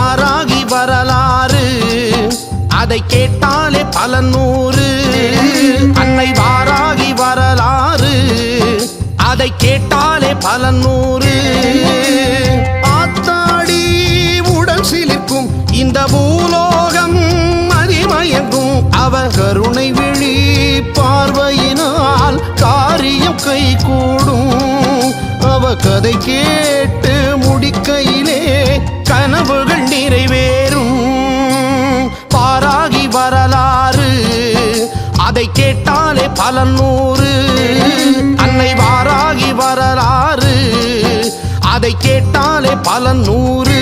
வாராகி வரலாறு அதை கேட்டாலே பல நூறு. அன்னை வாராகி வரலாறு அதை கேட்டாலே பல நூறு. ஆத்தாடி உடல் சிலிர்க்கும் இந்த பூலோகம் மதிமயங்கும் அவ கருணை விழி பார்வையினால் காரியம் கை கூடும். அவ கதை கேட்டு முடிக்கையிலே கனவுகள் நிறைவேறும். வாராகி வரலாறு அதை கேட்டாலே பல நூறு. அன்னை வாராகி வரலாறு அதை கேட்டாலே பல நூறு.